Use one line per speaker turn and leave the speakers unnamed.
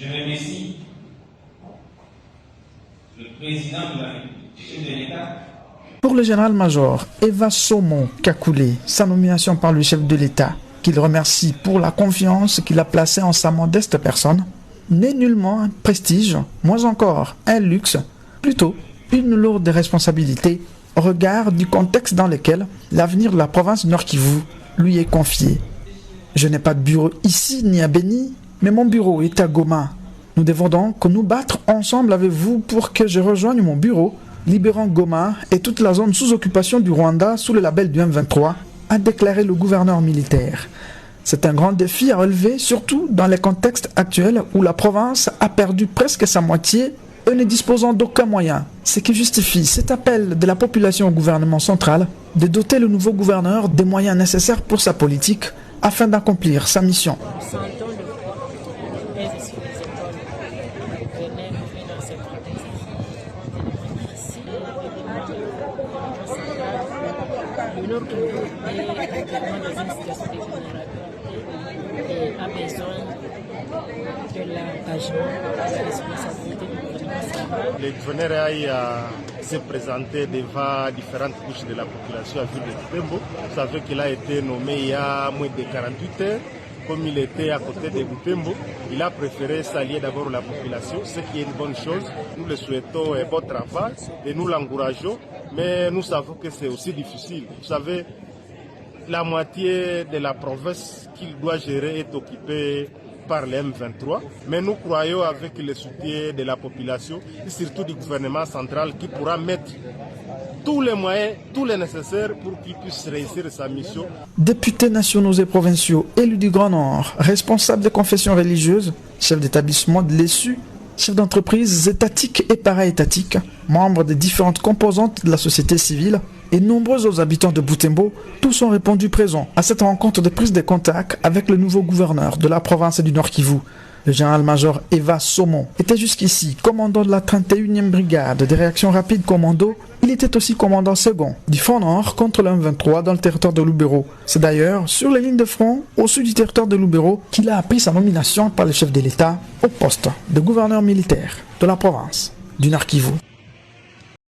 Je remercie le président de la République, chef de l'État.
Pour le général-major Eva Somon Kakoulé, sa nomination par le chef de l'État, qu'il remercie pour la confiance qu'il a placée en sa modeste personne, n'est nullement un prestige, moins encore un luxe, plutôt une lourde responsabilité au regard du contexte dans lequel l'avenir de la province du Nord-Kivu lui est confié. Je n'ai pas de bureau ici ni à Beni, mais mon bureau est à Goma. Nous devons donc nous battre ensemble avec vous pour que je rejoigne mon bureau, libérant Goma et toute la zone sous occupation du Rwanda sous le label du M23, a déclaré le gouverneur militaire. C'est un grand défi à relever, surtout dans les contextes actuels où la province a perdu presque sa moitié et ne disposant d'aucun moyen, ce qui justifie cet appel de la population au gouvernement central de doter le nouveau gouverneur des moyens nécessaires pour sa politique afin d'accomplir sa mission.
Le Nord Kivu est actuellement dans une situation de vulnérabilité et a besoin de l'engagement et de la responsabilité du gouvernement central.
Le gouverneur a se présenté devant différentes couches de la population à ville de Butembo. Vous savez qu'il a été nommé il y a moins de 48 heures. Comme il était à côté de Butembo, il a préféré s'allier d'abord à la population, ce qui est une bonne chose. Nous le souhaitons un bon travail et nous l'encourageons, mais nous savons que c'est aussi difficile. Vous savez, la moitié de la province qu'il doit gérer est occupée par les M23, mais nous croyons avec le soutien de la population et surtout du gouvernement central qui pourra mettre tous les moyens, tous les nécessaires pour qu'il puisse réussir sa mission.
Députés nationaux et provinciaux élus du Grand Nord, responsables des confessions religieuses, chefs d'établissement de l'ESU, chefs d'entreprise étatiques et para-étatiques, membres des différentes composantes de la société civile et nombreux autres habitants de Butembo, tous ont répondu présents à cette rencontre de prise de contact avec le nouveau gouverneur de la province du Nord-Kivu. Le général-major Eva Somon était jusqu'ici commandant de la 31e brigade des réactions rapides commando. Il était aussi commandant second du Front Nord contre le M23 dans le territoire de Lubero. C'est d'ailleurs sur les lignes de front au sud du territoire de Lubero qu'il a appris sa nomination par le chef de l'État au poste de gouverneur militaire de la province du Nord-Kivu.